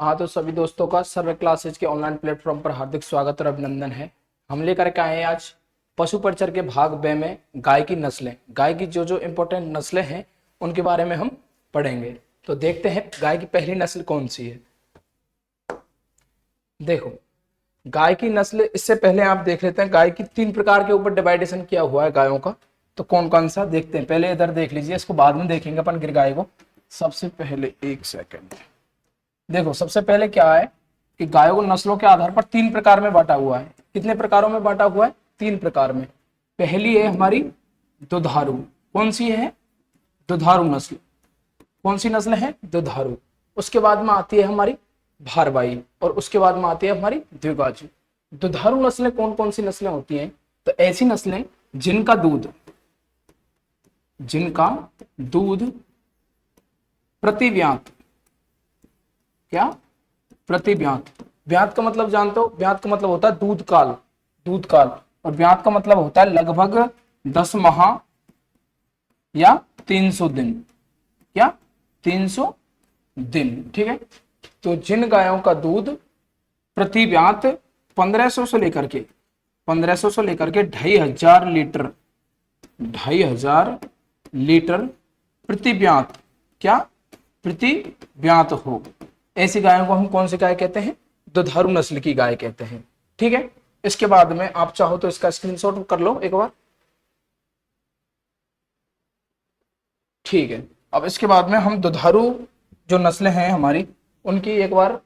हाँ, तो सभी दोस्तों का सर्व क्लासेज के ऑनलाइन प्लेटफॉर्म पर हार्दिक स्वागत और अभिनंदन है। हम लेकर के आए हैं आज पशु परिचर के भाग बे में गाय की नस्लें। गाय की जो जो इम्पोर्टेंट नस्लें हैं उनके बारे में हम पढ़ेंगे। तो देखते हैं गाय की पहली नस्ल कौन सी है। देखो, गाय की नस्ल, इससे पहले आप देख लेते हैं गाय की 3 प्रकार के ऊपर डिवाइडेशन किया हुआ है गायों का। तो कौन कौन सा देखते हैं, पहले इधर देख लीजिए, इसको बाद में देखेंगे अपन गिर गाय को। सबसे पहले एक सेकंड, देखो सबसे पहले क्या है कि गायों को नस्लों के आधार पर 3 प्रकार में बांटा हुआ है। कितने प्रकारों में बांटा हुआ है? 3 प्रकार में। पहली है हमारी दुधारू। कौन सी है? दुधारू नस्ल। कौन सी नस्ल है? दुधारू। उसके बाद में आती है हमारी भारवाही और उसके बाद में आती है हमारी द्विगाजी। दुधारू नस्लें कौन कौन सी नस्लें होती हैं? तो ऐसी नस्लें जिनका दूध प्रतिव्यात, क्या? प्रतिव्यात। व्यात का मतलब जानते हो? व्यात का मतलब होता है दूध काल, दूध काल। और व्यात का मतलब होता है लगभग 10 माह या 300 दिन, क्या? 300 दिन, ठीक है। तो जिन गायों का दूध प्रतिव्यात 1500 से लेकर के 2500 लीटर, 2500 लीटर प्रतिव्यात, क्या? प्रतिव्यात हो, ऐसी गायों को हम कौन सी गाय कहते हैं? दुधारू नस्ल की गाय कहते हैं, ठीक है। इसके बाद में आप चाहो तो इसका स्क्रीनशॉट कर लो एक बार, ठीक है। अब इसके बाद में हम दुधारू जो नस्लें हैं हमारी, उनकी एक बार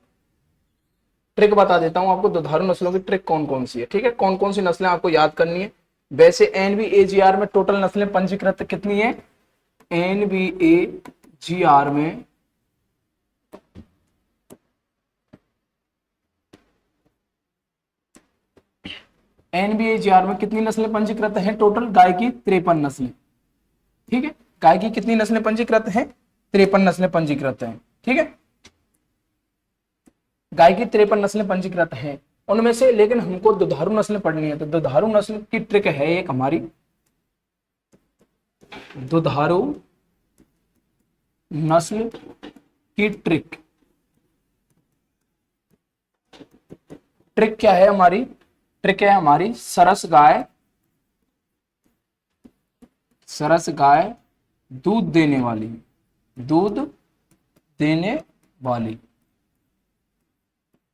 ट्रिक बता देता हूं आपको। दुधारू नस्लों की ट्रिक कौन कौन सी है, ठीक है। कौन कौन सी नस्लें आपको याद करनी है। वैसे एनबीएजीआर में टोटल नस्लें पंजीकृत कितनी है? एनबीएजीआर में एनबीएजीआर में कितनी नस्लें पंजीकृत हैं? टोटल गाय की 53 नस्लें, ठीक है। गाय की कितनी नस्लें पंजीकृत हैं? 53 नस्लें पंजीकृत हैं, ठीक है। गाय की 53 नस्लें पंजीकृत हैं उनमें से, लेकिन हमको दुधारू नस्लें पढ़नी है। तो दुधारू नस्ल की ट्रिक है एक हमारी, दुधारू नस्ल की ट्रिक। ट्रिक क्या है हमारी? ट्रिक है हमारी सरस गाय, सरस गाय दूध देने वाली, दूध देने वाली।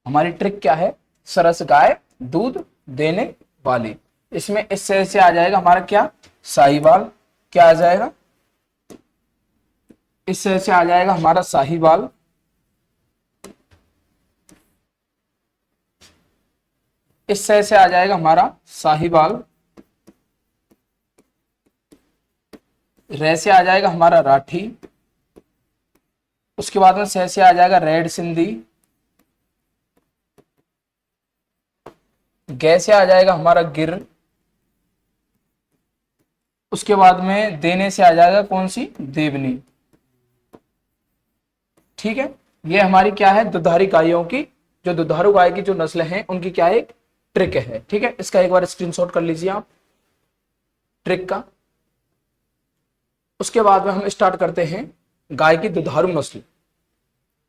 हमारी ट्रिक क्या है? सरस गाय दूध देने वाली। इसमें इससे से आ जाएगा हमारा क्या? साहीवाल। क्या आ जाएगा? इससे से आ जाएगा हमारा साहीवाल। इससे से आ जाएगा हमारा साहीवाल। रे से आ जाएगा हमारा राठी। उसके बाद में सह से आ जाएगा रेड सिंधी। गे से आ जाएगा हमारा गिर। उसके बाद में देने से आ जाएगा कौन सी? देवनी, ठीक है। ये हमारी क्या है? दुधारी गायों की, जो दुधारू गाय की जो नस्ल है उनकी क्या एक ट्रिक है, ठीक है। इसका एक बार स्क्रीनशॉट कर लीजिए आप ट्रिक का। उसके बाद में हम स्टार्ट करते हैं गाय की दुधारू नस्ल,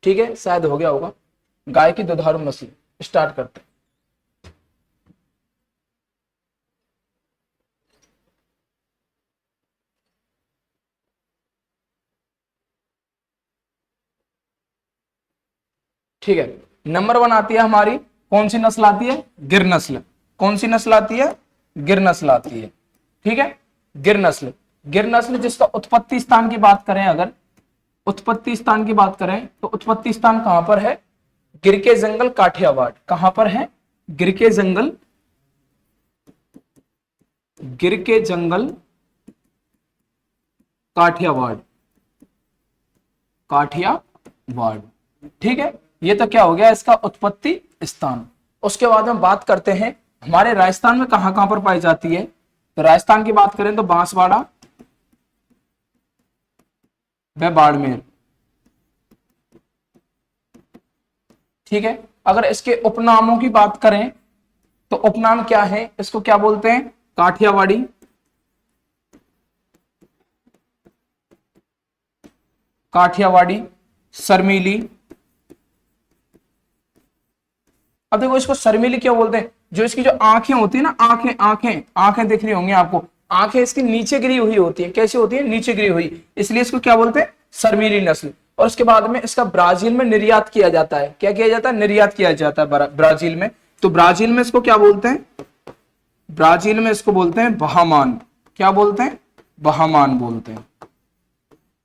ठीक है। शायद हो गया होगा। गाय की दुधारू नस्ल स्टार्ट करते हैं। ठीक है, नंबर 1 आती है हमारी, कौन सी नस्ल आती है? गिर नस्ल। कौन सी नस्ल आती है? गिर नस्ल आती है, ठीक है। गिर नस्ल, गिर नस्ल जिसका उत्पत्ति स्थान की बात करें, अगर उत्पत्ति स्थान की बात करें तो उत्पत्ति स्थान कहां पर है? गिर के जंगल काठियावाड़। कहां पर है? गिर के जंगल, गिर के जंगल काठियावाड़, काठियावाड़, ठीक है। ये तो क्या हो गया इसका उत्पत्ति स्थान। उसके बाद हम बात करते हैं हमारे राजस्थान में कहां कहां पर पाई जाती है। तो राजस्थान की बात करें तो बांसवाड़ा व बाड़मेर, ठीक है। अगर इसके उपनामों की बात करें तो उपनाम क्या है? इसको क्या बोलते हैं? काठियावाड़ी, काठियावाड़ी, शर्मीली, अब देखो इसको शर्मीली क्यों बोलते हैं, जो इसकी जो आंखें होती है ना, आंखें आंखें आंखें दिख रही होंगी आपको, आंखें इसकी नीचे गिरी हुई होती है, कैसी होती है, नीचे गिरी हुई, इसलिए इसको क्या बोलते हैं, शर्मीली नस्ल। और उसके बाद में इसका ब्राजील में निर्यात किया जाता है, क्या किया जाता है, निर्यात किया जाता है ब्राजील में। तो ब्राजील में इसको क्या बोलते हैं, ब्राजील में इसको बोलते हैं बहामान, क्या बोलते हैं, बहामान बोलते हैं।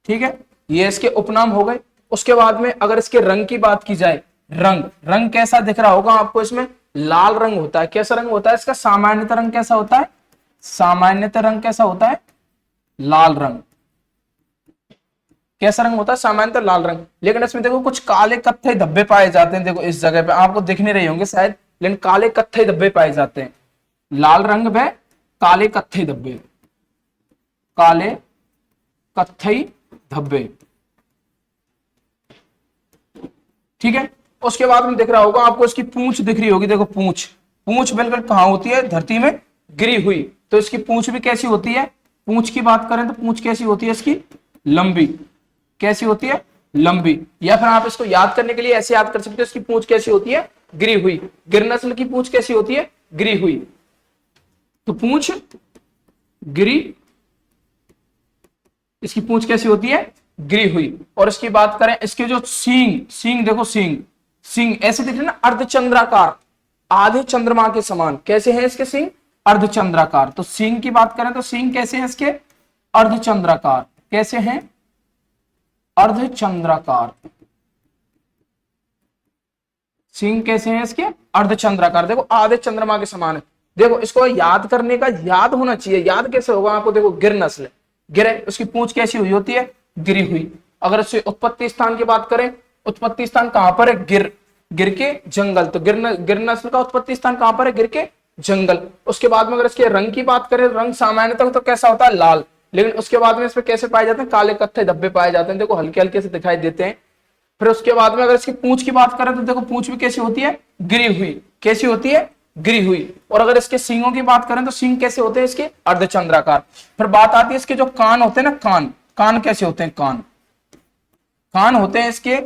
ठीक है, ये इसके उपनाम हो गए। उसके बाद में अगर इसके रंग की बात की जाए, रंग, रंग कैसा दिख रहा होगा आपको, इसमें लाल रंग होता है। कैसा रंग होता है इसका, सामान्यतः रंग कैसा होता है, सामान्यतः रंग कैसा होता है, लाल रंग। कैसा रंग होता है, सामान्यतः लाल रंग। लेकिन इसमें देखो कुछ काले कत्थे धब्बे पाए जाते हैं, देखो इस जगह पे आपको दिख नहीं रहे होंगे शायद, लेकिन काले कत्थे धब्बे पाए जाते हैं। लाल रंग व काले कत्थे धब्बे, काले कत्थई धब्बे। ठीक है, उसके बाद में दिख रहा होगा आपको इसकी पूंछ दिख रही होगी, देखो पूंछ, पूंछ बिल्कुल कहां होती है, धरती में गिरी हुई, तो इसकी पूंछ भी कैसी होती है, पूंछ की बात करें तो पूंछ कैसी होती है इसकी, लंबी, कैसी होती है, लंबी। या फिर आप इसको याद करने के लिए ऐसे याद कर सकते हो, इसकी पूंछ कैसी होती है, गिरी हुई। गिर नस्ल की पूंछ कैसी होती है, गिरी हुई, तो पूंछ गिरी, इसकी पूंछ कैसी होती है, गिरी हुई। और इसकी बात करें, इसके जो सींग, सींग देखो सींग, सींग ऐसे दिख रहे ना, अर्धचंद्राकार, आधे चंद्रमा के समान। कैसे हैं इसके सींग, अर्धचंद्राकार। तो सींग की बात करें तो सींग कैसे हैं इसके, अर्धचंद्राकार। कैसे हैं, अर्धचंद्राकार। सींग कैसे हैं इसके, अर्धचंद्राकार। देखो आधे चंद्रमा के समान है। देखो इसको याद करने का, याद होना चाहिए। याद कैसे होगा आपको, देखो गिर नस्ल, गिर है, उसकी पूंछ कैसी हुई होती है, गिरी हुई। अगर इससे उत्पत्ति स्थान की बात करें, उत्पत्ति स्थान कहां पर है, गिर, गिर के जंगल। तो गिर नस्ल का उत्पत्ति स्थान कहां पर है, गिर के जंगल। उसके बाद में अगर इसके रंग की बात करें, रंग सामान्यतः तो कैसा होता है, लाल। लेकिन उसके बाद में इसमें कैसे पाए जाते हैं, काले कत्थे धब्बे पाए जाते हैं, देखो हल्के हल्के से दिखाई देते हैं। फिर उसके बाद में अगर इसकी पूंछ की बात करें तो देखो पूंछ भी कैसी होती है, गिरी हुई। कैसी होती है, गिरी हुई। और अगर इसके सींगों की बात करें तो सींग कैसे होते हैं इसके, अर्धचंद्राकार। फिर बात आती है इसके जो कान होते हैं ना, कान, कान कैसे होते हैं, कान, कान होते हैं इसके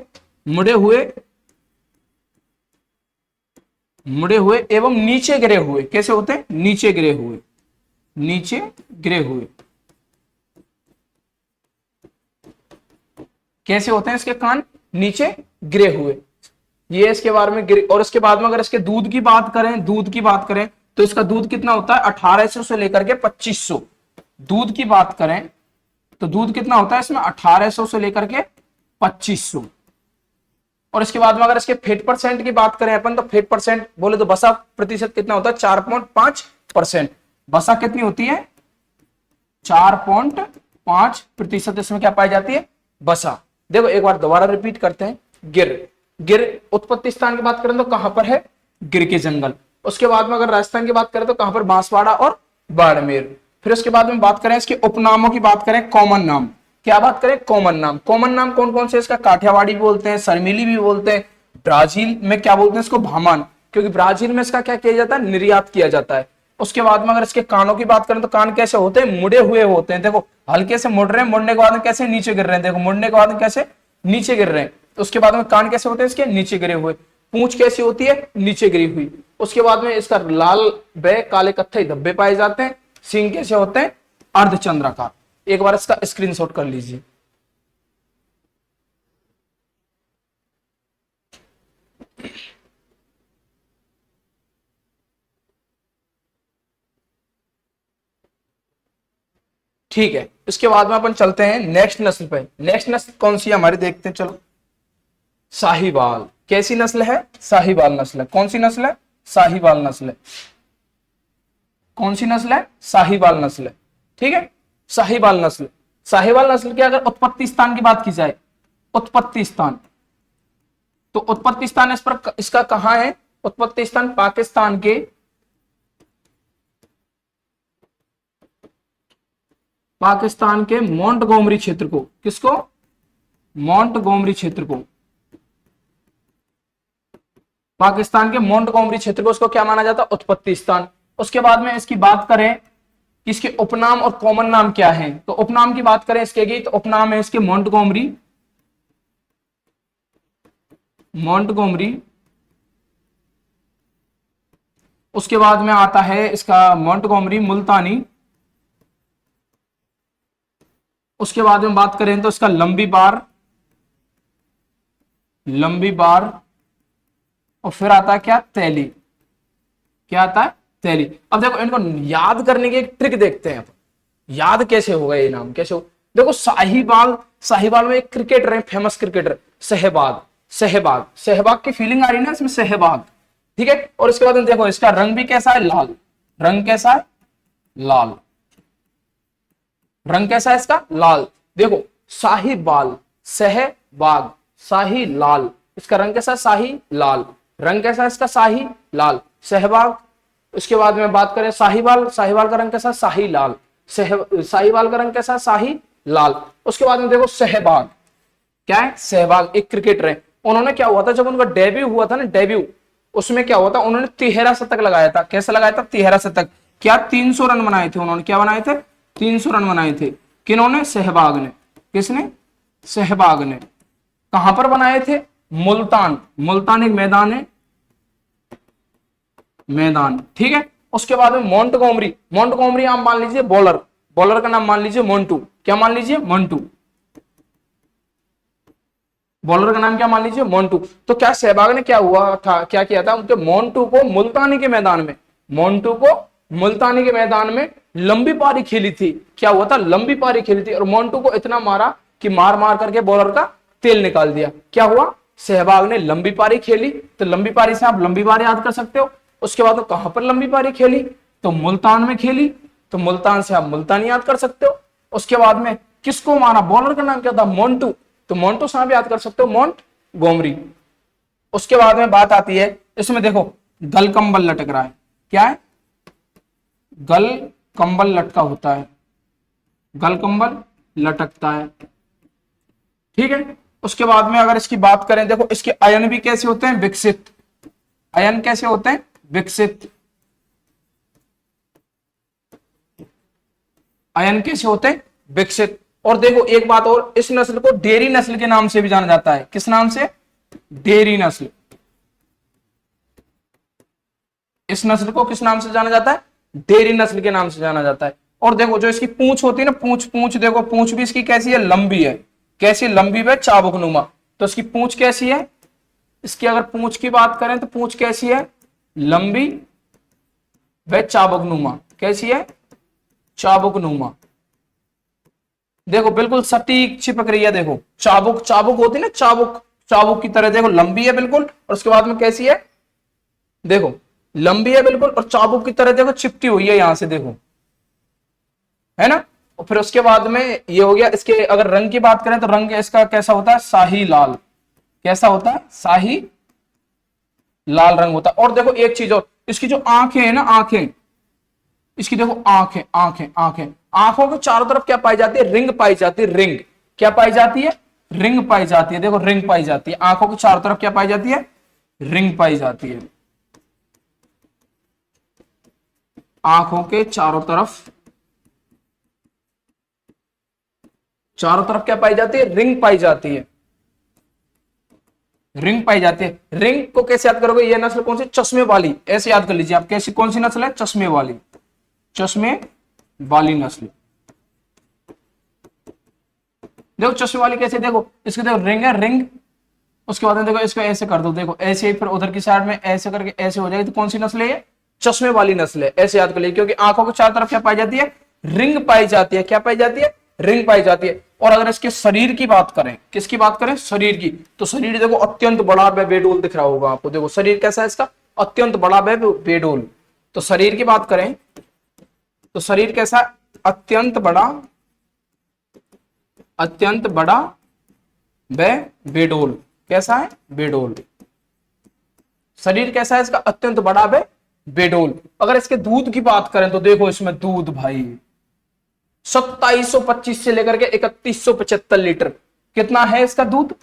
मुड़े हुए, मुड़े हुए एवं नीचे गिरे हुए। कैसे होते हैं, नीचे गिरे हुए, नीचे गिरे हुए। कैसे होते हैं इसके कान, नीचे गिरे हुए। ये इसके बारे में गिरे। और इसके बाद में अगर इसके दूध की बात करें, दूध की बात करें तो इसका दूध कितना होता है, 1800 से लेकर के 2500। दूध की बात करें तो दूध कितना होता है इसमें, 1800 से लेकर के 2500। और इसके बाद में अगर इसके फेट परसेंट की बात करें अपन, तो फेट परसेंट बोले तो वसा प्रतिशत कितना होता है, 4.5%। वसा कितनी होती है, 4.5%। इसमें क्या पाई जाती है, वसा। देखो एक बार दोबारा रिपीट करते हैं, गिर, गिर उत्पत्ति स्थान की बात करें तो कहां पर है, गिर के जंगल। उसके बाद में अगर राजस्थान की बात करें तो कहां पर, बांसवाड़ा और बाड़मेर। फिर उसके बाद में बात करें इसके उपनामों की बात करें, कॉमन नाम। क्या बात करें, कॉमन नाम। कॉमन नाम कौन कौन से, इसका काठियावाड़ी भी बोलते हैं, शर्मिली भी बोलते हैं। ब्राजील में क्या बोलते हैं इसको, भामान, क्योंकि ब्राजील में इसका क्या किया जाता है, निर्यात किया जाता है। उसके बाद में अगर इसके कानों की बात करें तो कान कैसे होते हैं, मुड़े हुए होते हैं। देखो हल्के से मुड़ रहे हैं, मुड़ने के बाद में कैसे नीचे गिर रहे हैं, देखो मुड़ने के बाद में कैसे नीचे गिर रहे हैं। तो उसके बाद में कान कैसे होते हैं इसके, नीचे गिरे हुए। पूंछ कैसी होती है, नीचे गिरी हुई। उसके बाद में इसका लाल व काले कत्थे धब्बे पाए जाते हैं। सींग कैसे होते हैं, अर्धचंद्राकार। एक बार इसका स्क्रीनशॉट कर लीजिए। ठीक है, इसके बाद में अपन चलते हैं नेक्स्ट नस्ल पे। नेक्स्ट नस्ल कौन सी है हमारी, देखते हैं चलो। साहीवाल। कैसी नस्ल है, साहीवाल नस्ल है। कौन सी नस्ल है, साहीवाल नस्ल है। कौन सी नस्ल है, साहीवाल नस्ल है। ठीक है, साहीवाल नस्ल। साहीवाल नस्ल की अगर उत्पत्ति स्थान की बात की जाए, उत्पत्ति स्थान, तो उत्पत्ति स्थान इस पर, इसका कहां है, उत्पत्ति स्थान पाकिस्तान के, पाकिस्तान के मोंटगोमरी क्षेत्र को, किसको, मोंटगोमरी क्षेत्र को, पाकिस्तान के मोंटगोमरी क्षेत्र को, उसको क्या माना जाता है, उत्पत्ति स्थान। उसके बाद में इसकी बात करें इसके उपनाम और कॉमन नाम क्या है, तो उपनाम की बात करें इसके की, तो उपनाम है इसके मोंटगोमरी, मोंटगोमरी उसके बाद में आता है इसका मोंटगोमरी मुल्तानी। उसके बाद में बात करें तो इसका लंबी बार, लंबी बार। और फिर आता है क्या, तैली। क्या आता है, तैली। अब देखो इनको याद करने की एक ट्रिक देखते हैं, याद कैसे होगा ये नाम, कैसे हो। देखो साहिवाल, साहिवाल में एक क्रिकेटर है, फेमस क्रिकेटर सहवाग, सहवाग, सहवाग की फीलिंग आ रही है ना इसमें, सहवाग, ठीक है। और इसके बाद में देखो इसका रंग भी कैसा है, लाल। रंग कैसा है, लाल। रंग कैसा है इसका, लाल। देखो साहिवाल, सहवाग, शाही लाल, इसका रंग कैसा है, शाही लाल। रंग कैसा है इसका, शाही लाल। सहवाग, उसके बाद में बात करें साहिवाल, साहिवाल का रंग कैसा है, शाही लाल। साहिवाल का रंग कैसा है, शाही लाल। उसके बाद में देखो सहवाग, क्या है, सहवाग एक क्रिकेटर है। उन्होंने क्या हुआ था, जब उनका डेब्यू हुआ था ना, डेब्यू, उसमें क्या हुआ था, उन्होंने 13 शतक लगाया था। कैसा लगाया था, 13 शतक। क्या 300 रन बनाए थे उन्होंने, क्या बनाए थे, 300 रन बनाए थे। किन्होंने, सहवाग ने। किसने, सहवाग ने। कहां पर बनाए थे, मुल्तान, मुल्तान एक मैदान है, मैदान, ठीक है। उसके बाद में मोंटगोमरी, मोंटगोमरी आप मान लीजिए बॉलर, बॉलर का नाम मान लीजिए मोंटू। क्या मान लीजिए, मोंटू। बॉलर का नाम क्या मान लीजिए, मोंटू। तो क्या सहवाग ने क्या हुआ था, क्या किया था, उनके मोंटू को मुल्तानी के मैदान में, मोंटू को मुल्तानी के मैदान में लंबी पारी खेली थी। क्या हुआ था, लंबी पारी खेली थी, और मोंटू को इतना मारा कि मार मार करके बॉलर का तेल निकाल दिया। क्या हुआ, सहवाग ने लंबी पारी खेली। तो लंबी पारी से आप लंबी पारी याद कर सकते हो। उसके बाद तो कहां पर लंबी पारी खेली, तो मुल्तान में खेली, तो मुल्तान से आप मुल्तान याद कर सकते हो। उसके बाद में किसको मारा, बॉलर का नाम क्या था, मोंटू, तो मोंटू से आप याद कर सकते हो मोंटगोमरी। उसके बाद में बात आती है, इसमें देखो गल कंबल लटक रहा है। क्या है, गल कंबल लटका होता है, गल कंबल लटकता है, ठीक है। उसके बाद में अगर इसकी बात करें, देखो इसके अयन भी कैसे होते हैं, विकसित। अयन कैसे होते हैं, विकसित। अयन कैसे होते हैं, विकसित। और देखो एक बात और, इस नस्ल को डेयरी नस्ल के नाम से भी जाना जाता है। किस नाम से, डेयरी नस्ल। इस नस्ल को किस नाम से जाना जाता है, डेयरी नस्ल के नाम से जाना जाता है। और देखो जो इसकी पूंछ होती है ना, पूंछ, पूंछ देखो, पूंछ भी इसकी कैसी है, लंबी है। कैसी, लंबी व चाबुक नुमा। तो इसकी पूंछ कैसी है, इसकी अगर पूंछ की बात करें तो पूंछ कैसी है, लंबी व चाबुक नुमा। कैसी है, चाबुक नुमा। देखो बिल्कुल सटीक चिपक रही है। देखो चाबुक, चाबुक होती है ना, चाबुक, चाबुक की तरह। देखो लंबी है बिल्कुल, और उसके बाद में कैसी है, देखो लंबी है बिल्कुल, और चाबुक की तरह देखो चिपटी हुई है यहां से, देखो, है ना। और फिर उसके बाद में ये हो गया। इसके अगर रंग की बात करें तो रंग इसका कैसा होता है, शाही लाल। कैसा होता है, शाही लाल रंग होता है। और देखो एक चीज और, इसकी जो आंखें है ना, आंखें, इसकी देखो आंखें, आंखें, आंखें, आंखों के चारों तरफ क्या पाई जाती है, रिंग पाई जाती है, रिंग। क्या पाई जाती है, रिंग पाई जाती है। देखो रिंग पाई जाती है, आंखों के चारों तरफ क्या पाई जाती है, रिंग पाई जाती है। आंखों के चारों तरफ, चारों तरफ क्या पाई जाती है, रिंग पाई जाती है, रिंग पाई जाती है। रिंग को कैसे याद करोगे, ये नस्ल कौन सी, चश्मे वाली। ऐसे याद कर लीजिए आप, कैसी, कौन सी नस्ल है, चश्मे वाली, चश्मे वाली नस्ल। देखो चश्मे वाली कैसे, देखो इसके देखो रिंग है, रिंग। उसके बाद देखो इसको ऐसे कर दो, देखो ऐसे ही, फिर उधर की साइड में ऐसे करके ऐसे हो जाएगी। तो कौन सी नस्ल है ये, चश्मे वाली नस्ल है। ऐसे याद कर लीजिए, क्योंकि आंखों के चारों तरफ क्या पाई जाती है, रिंग पाई जाती है। क्या पाई जाती है, रिंग पाई जाती है। और अगर इसके शरीर की बात करें, किसकी बात करें, शरीर की, तो शरीर देखो अत्यंत बड़ा व बेडोल दिख रहा होगा आपको। देखो शरीर कैसा है इसका, अत्यंत बड़ा व बेडोल। तो शरीर की बात करें तो शरीर कैसा, अत्यंत बड़ा, अत्यंत बड़ा व बेडोल। कैसा है, बेडोल। शरीर कैसा है इसका, अत्यंत बड़ा व बेडोल। अगर इसके दूध की बात करें तो देखो इसमें दूध भाई 2725 से लेकर के 3175 लीटर। कितना है इसका दूध,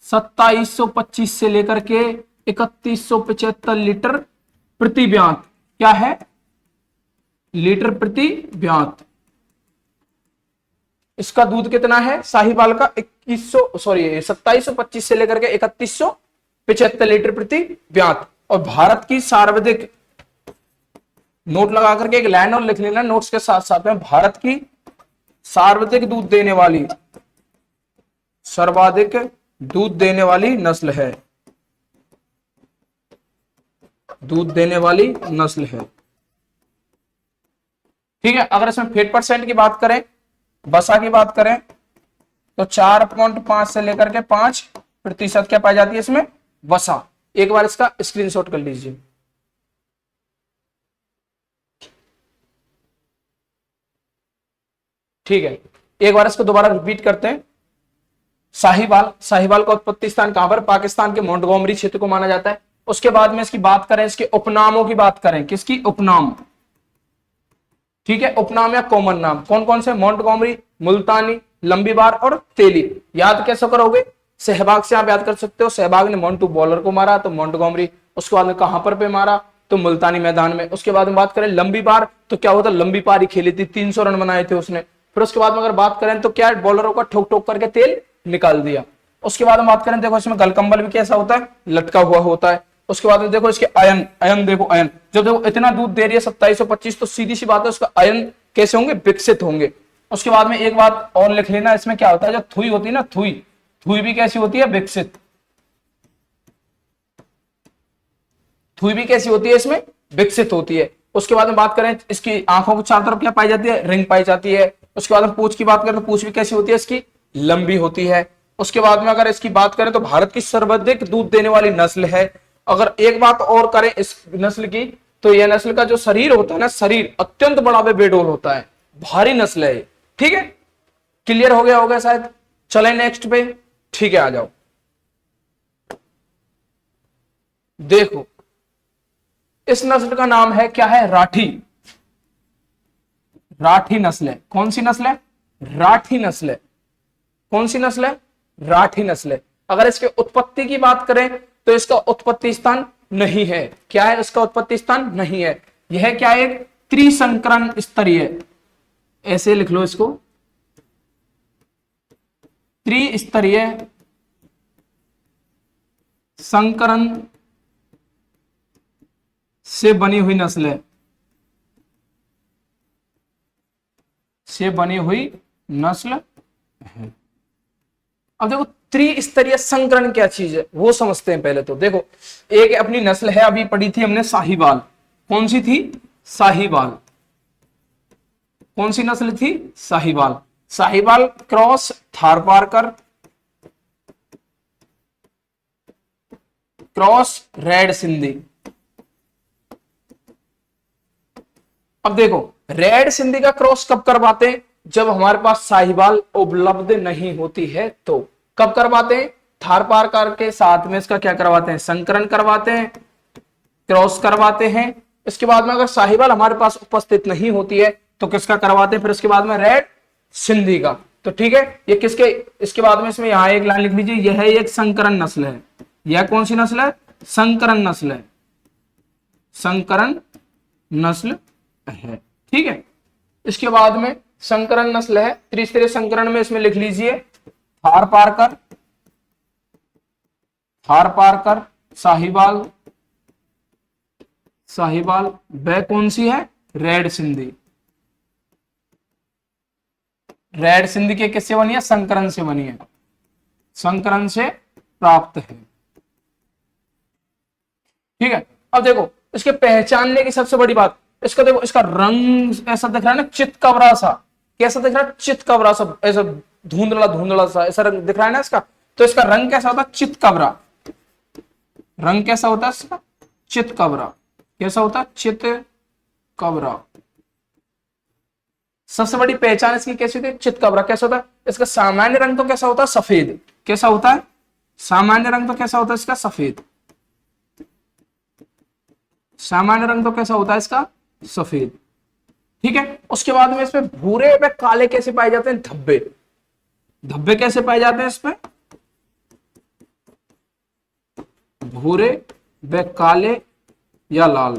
2725 से लेकर के 3175 लीटर प्रति ब्यांत। क्या है, लीटर प्रति ब्यांत। इसका दूध कितना है, साहिवाल का 2725 से लेकर के 3175 लीटर प्रति ब्यांत। और भारत की सर्वाधिक नोट लगा करके एक लाइन और लिख लेना नोट्स के साथ साथ में, भारत की सर्वाधिक दूध देने वाली, सर्वाधिक दूध देने वाली नस्ल है, दूध देने वाली नस्ल है। ठीक है, अगर इसमें फेट परसेंट की बात करें, वसा की बात करें, तो 4.5 से लेकर के 5% क्या पाई जाती है इसमें, वसा। एक बार इसका स्क्रीनशॉट कर लीजिए। ठीक है, एक बार इसको दोबारा रिपीट करते हैं। साहिवाल, साहिवाल का उत्पत्ति स्थान कहां पर, पाकिस्तान के मोंटगोमरी क्षेत्र को माना जाता है। उसके बाद में इसकी बात करें, इसके उपनामों की बात करें, किसकी, उपनाम। ठीक है, उपनाम या कॉमन नाम कौन कौन से, मोंटगोमरी, मुल्तानी, लंबीबार और तेली। याद कैसे करोगे, सहबाग से आप याद कर सकते हो। सहबाग ने मोंटू बॉलर को मारा तो मोंटगोमरी, उसके बाद में कहां पर पे मारा, तो मुल्तानी मैदान में। उसके बाद में बात करें लंबी बार, तो क्या होता, लंबी पारी खेली थी, 300 रन बनाए थे उसने। फिर उसके बाद में अगर बात करें तो क्या, बॉलरों का ठोक ठोक करके तेल निकाल दिया। उसके बाद में बात करें, देखो इसमें गलकंबल भी कैसा होता है, लटका हुआ होता है। उसके बाद में देखो इसके आयन, आयन देखो, आयन जब देखो इतना दूध दे रही है 2725, तो सीधी सी बात है उसका आयन कैसे होंगे, विकसित होंगे। उसके बाद में एक बात और लिख लेना, इसमें क्या होता है, जो थुई होती है ना, थुई, थुई भी कैसी होती है, विकसित। थुई भी कैसी होती है, इसमें विकसित होती है। उसके बाद में बात करें, इसकी आंखों को चारों तरफ क्या पाई जाती है, रिंग पाई जाती है। उसके बाद में पूंछ की बात करें तो पूंछ भी कैसी होती है, इसकी लंबी होती है। उसके बाद में अगर इसकी बात करें तो भारत की सर्वाधिक दूध देने वाली नस्ल है। अगर एक बात और करें इस नस्ल की, तो यह नस्ल का जो शरीर होता है ना, शरीर अत्यंत बड़ा बेडोल होता है, भारी नस्ल है। ठीक है, क्लियर हो गया होगा शायद। चले नेक्स्ट पे। ठीक है, आ जाओ। देखो इस नस्ल का नाम है क्या है, राठी। राठी नस्ल है। कौन सी नस्ल है, राठी नस्ल है। कौन सी नस्ल है, राठी नस्ल है। अगर इसके उत्पत्ति की बात करें तो इसका उत्पत्ति स्थान नहीं है। क्या है इसका उत्पत्ति स्थान, नहीं है। यह क्या है, एक त्रिसंकरण स्तरीय, ऐसे लिख लो इसको, त्रिस्तरीय संकरण से बनी हुई नस्ल है, से बनी हुई नस्ल है। अब देखो त्रिस्तरीय संकरण क्या चीज है वो समझते हैं पहले। तो देखो एक अपनी नस्ल है, अभी पढ़ी थी हमने, साहिवाल। कौन सी थी, साहिवाल। कौन सी नस्ल थी, Sahiwal. Sahiwal cross Tharparkar, cross red Sindhi. अब देखो रेड सिंधी का क्रॉस कब करवाते हैं, जब हमारे पास साहिवाल उपलब्ध नहीं होती है। तो कब करवाते हैं, थारपारकर के साथ में इसका क्या करवाते हैं, संकरण करवाते हैं, क्रॉस करवाते हैं। इसके बाद में अगर साहिवाल हमारे पास उपस्थित नहीं होती है तो किसका करवाते हैं, फिर इसके बाद में रेड सिंधी का। तो ठीक है, ये किसके, इसके बाद में इसमें यहां एक लाइन लिख लीजिए, यह एक संकरण नस्ल है। यह कौन सी नस्ल है, संकरण नस्ल है, संकरण नस्ल है। ठीक है, इसके बाद में संकरण नस्ल है, त्रिस्तरीय संकरण में इसमें लिख लीजिए थारपारकर, थारपारकर, साहिवाल, साहिवाल। वह कौन सी है, रेड सिंधी। रेड सिंधी के किससे बनी है, संकरण से बनी है, संकरण से प्राप्त है। ठीक है, अब देखो इसके पहचानने की सबसे बड़ी बात, इसका देखो इसका रंग ऐसा दिख रहा है ना, चितकबरा सा। कैसा दिख रहा है, चितकबरा सा, ऐसा धुंधला धुंधला सा ऐसा रंग दिख रहा है ना इसका। तो इसका रंग कैसा होता है, चितकबरा। रंग कैसा होता है इसका, चितकबरा। कैसा होता है, चितकबरा। सबसे बड़ी पहचान इसकी कैसी होती है, चितकबरा। कैसा होता है इसका सामान्य रंग, तो कैसा होता है, सफेद। कैसा होता है, सामान्य रंग तो कैसा होता है इसका, सफेद। सामान्य रंग तो कैसा होता है इसका, सफेद। ठीक है, उसके बाद में इसमें भूरे व काले कैसे पाए जाते हैं, धब्बे। धब्बे कैसे पाए जाते हैं इसमें, भूरे व काले या लाल,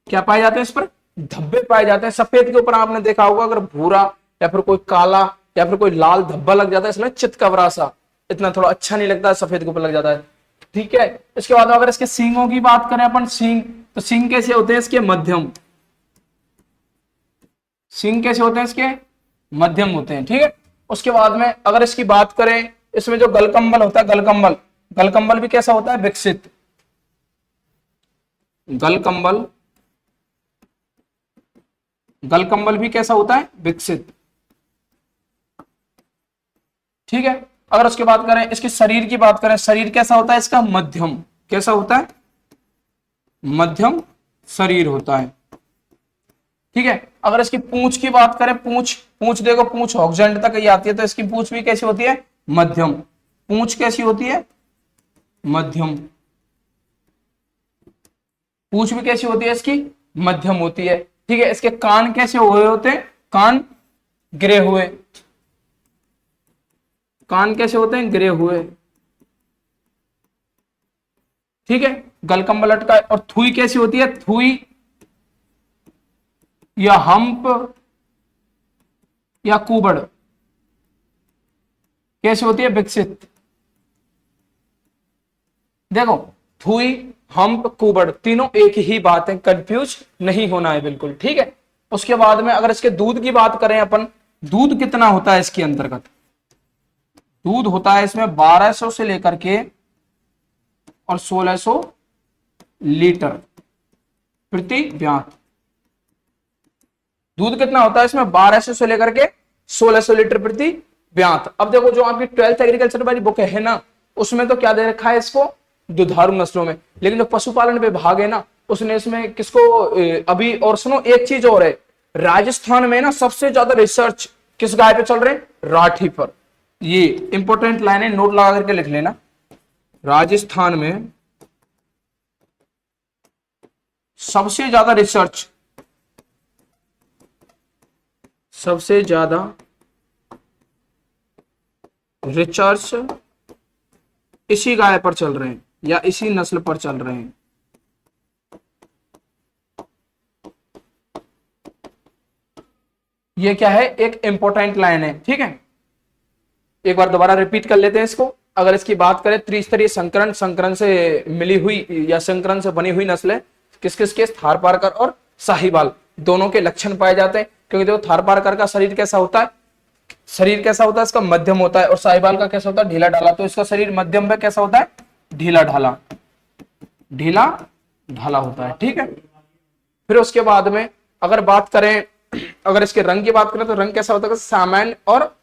क्या पाए जाते हैं इस पर, धब्बे पाए जाते हैं। सफेद के ऊपर आपने देखा होगा अगर भूरा या फिर कोई काला या फिर कोई लाल धब्बा लग जाता है, इसमें चितकबरा सा, इतना थोड़ा अच्छा नहीं लगता है, सफेद के ऊपर लग जाता है। ठीक है। इसके बाद अगर इसके सींगों की बात करें अपन, सींग, तो सींग कैसे होते हैं इसके? मध्यम। सींग कैसे होते हैं इसके? मध्यम होते हैं, ठीक है। उसके बाद में अगर इसकी बात करें, इसमें जो गलकंबल होता है, गलकंबल, गलकंबल भी कैसा होता है? विकसित। गलकंबल, गलकंबल भी कैसा होता है? विकसित, ठीक है। अगर उसके बात करें, इसके शरीर की बात करें, शरीर कैसा होता है इसका? मध्यम। कैसा होता है? मध्यम शरीर होता है, ठीक है। अगर इसकी पूंछ की बात करें, पूंछ, पूंछ देखो, पूंछ हॉक्जेंड तक ही आती है, तो इसकी पूंछ भी कैसी होती है? मध्यम। पूंछ कैसी होती है? मध्यम। पूंछ भी कैसी होती है इसकी? मध्यम होती है, ठीक है। इसके कान कैसे हुए होते हैं? कान गिरे हुए। कान कैसे होते हैं? गिरे हुए, ठीक है। गलकंबल लटका है। और थुई कैसी होती है? थुई या हम्प या कुबड़ कैसी होती है? विकसित। देखो, थुई, हम्प, कुबड़, तीनों एक ही बात है, कंफ्यूज नहीं होना है बिल्कुल, ठीक है। उसके बाद में अगर इसके दूध की बात करें अपन, दूध कितना होता है इसके अंतर्गत? दूध होता है इसमें 1200 से लेकर के और 1600 लीटर प्रति ब्यात। दूध कितना होता है इसमें? 1200 से लेकर के 1600 लीटर प्रति ब्यात। अब देखो, जो आपकी 12th एग्रीकल्चर वाली बुक है ना, उसमें तो क्या दे रखा है इसको? दुधारू नस्लों में। लेकिन जो पशुपालन विभाग है ना, उसने इसमें किसको अभी, और सुनो एक चीज और है, राजस्थान में ना सबसे ज्यादा रिसर्च किस गाय पे चल रहे हैं? राठी पर। ये इंपॉर्टेंट लाइन है, नोट लगा करके लिख लेना। राजस्थान में सबसे ज्यादा रिसर्च, सबसे ज्यादा रिसर्च इसी गाय पर चल रहे हैं या इसी नस्ल पर चल रहे हैं। ये क्या है? एक इंपॉर्टेंट लाइन है, ठीक है। एक बार दोबारा रिपीट कर लेते हैं इसको। अगर इसकी बात करें, त्रिस्तरीय संकरण, संकरण से मिली हुई या संकरण से बनी हुई नस्लें किस किस के? थारपारकर और साहिवाल, दोनों के लक्षण पाए जाते हैं। क्योंकि देखो, थारपारकर का शरीर कैसा होता है? शरीर कैसा होता है इसका? मध्यम होता है। और साहिवाल का कैसा होता है? ढीला ढाला। तो इसका शरीर मध्यम में कैसा होता है? ढीला ढाला, ढीला ढाला होता है, ठीक है। फिर उसके बाद में अगर बात करें, अगर इसके रंग की बात करें, तो रंग कैसा होता है? सामान्य और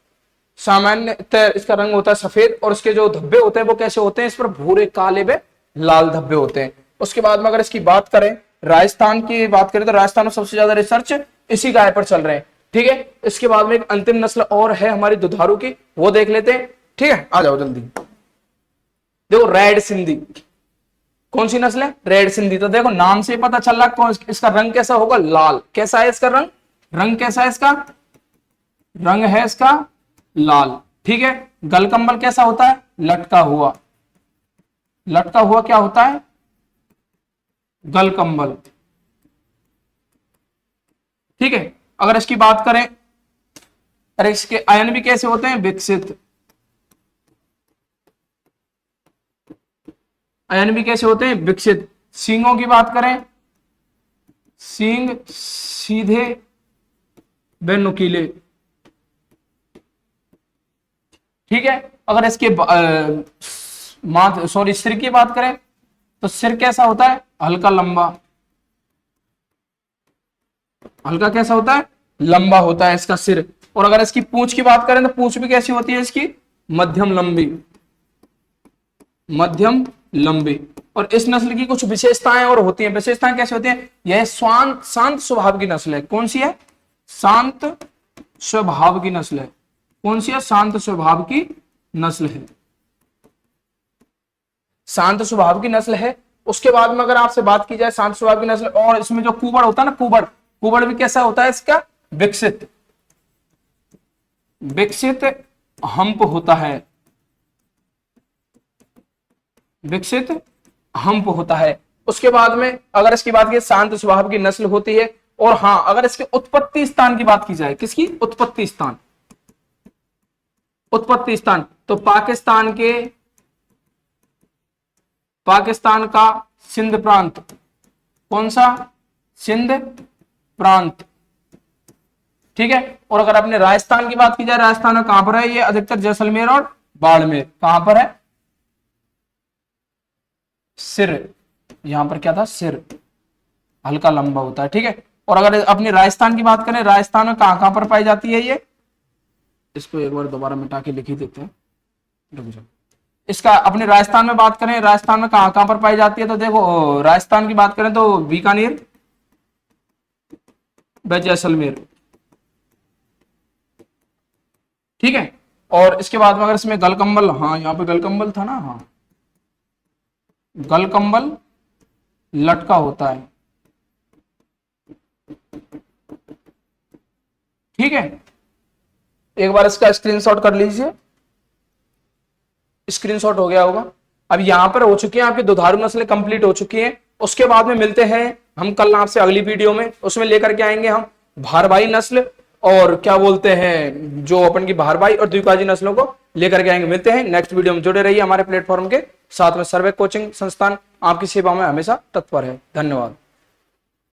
सामान्य इसका रंग होता है सफेद, और इसके जो धब्बे होते हैं वो कैसे होते हैं? इस पर भूरे, काले व लाल धब्बे होते हैं। उसके बाद में अगर इसकी बात करें, राजस्थान की बात करें, तो राजस्थान में सबसे ज्यादा रिसर्च इसी गाय पर चल रहे हैं, ठीक है। इसके बाद में एक अंतिम नस्ल और है हमारी दुधारू की, वो देख लेते हैं, ठीक है। आ जाओ जल्दी। देखो, रेड सिंधी, कौन सी नस्ल है? रेड सिंधी। तो देखो, नाम से पता चल रहा कौन, इसका रंग कैसा होगा? लाल। कैसा है इसका रंग? रंग कैसा है इसका? रंग है इसका लाल, ठीक है। गलकंबल कैसा होता है? लटका हुआ। लटका हुआ क्या होता है? गलकंबल, ठीक है। अगर इसकी बात करें, अरे इसके आयन भी कैसे होते हैं? विकसित। आयन भी कैसे होते हैं? विकसित। सींगों की बात करें, सींग सीधे व नुकीले, ठीक है। अगर इसके सॉरी सिर की बात करें, तो सिर कैसा होता है? हल्का लंबा। हल्का कैसा होता है? लंबा होता है इसका सिर। और अगर इसकी पूंछ की बात करें, तो पूंछ भी कैसी होती है इसकी? मध्यम लंबी, मध्यम लंबी। और इस नस्ल की कुछ विशेषताएं और होती हैं। विशेषताएं कैसी होती हैं? यह शांत स्वभाव की नस्ल है। कौन सी है? शांत स्वभाव की नस्ल है। कौन सी है? शांत स्वभाव की नस्ल है, शांत स्वभाव की नस्ल है। उसके बाद में अगर आपसे बात की जाए शांत स्वभाव की नस्ल, और इसमें जो कुबड़ होता है ना, कुबड़, कुबड़ भी कैसा होता है इसका? विकसित। विकसित हम्प होता है, विकसित हम्प होता है। उसके बाद में अगर इसकी बात की शांत स्वभाव की नस्ल होती है। और हां, अगर इसके उत्पत्ति स्थान की बात की जाए, किसकी? उत्पत्ति स्थान। उत्पत्ति स्थान तो पाकिस्तान के पाकिस्तान का सिंध प्रांत, कौन सा? सिंध प्रांत, ठीक है। और अगर अपने राजस्थान की बात की जाए, राजस्थान में कहां पर है ये? अधिकतर जैसलमेर और बाड़मेर। कहां पर है? सिर, यहां पर क्या था? सिर, हल्का लंबा होता है, ठीक है। और अगर अपनी राजस्थान की बात करें, राजस्थान में कहां कहां पर पाई जाती है ये? इसको एक बार दोबारा मिटा के लिख ही देते हैं, रुक जाओ। इसका अपने राजस्थान में बात करें, राजस्थान में कहां कहां पर पाई जाती है, तो देखो राजस्थान की बात करें तो बीकानेर व जैसलमेर, ठीक है। और इसके बाद में अगर इसमें गलकंबल, हाँ यहाँ पे गलकंबल था ना, हाँ गलकंबल लटका होता है, ठीक है। एक बार इसका स्क्रीनशॉट कर लीजिए, स्क्रीनशॉट हो गया होगा। अब यहां पर हो चुकी है आपकी दुधारू नस्लें कंप्लीट हो चुकी हैं। उसके बाद में मिलते हैं हम कल आपसे अगली वीडियो में, उसमें लेकर के आएंगे हम भारवाही नस्ल और क्या बोलते हैं जो अपन की भारवाही और द्विकाजी नस्लों को लेकर के आएंगे। मिलते हैं नेक्स्ट वीडियो में, जुड़े रहिए हमारे प्लेटफॉर्म के साथ में। सर्वे कोचिंग संस्थान आपकी सेवा में हमेशा तत्पर है। धन्यवाद।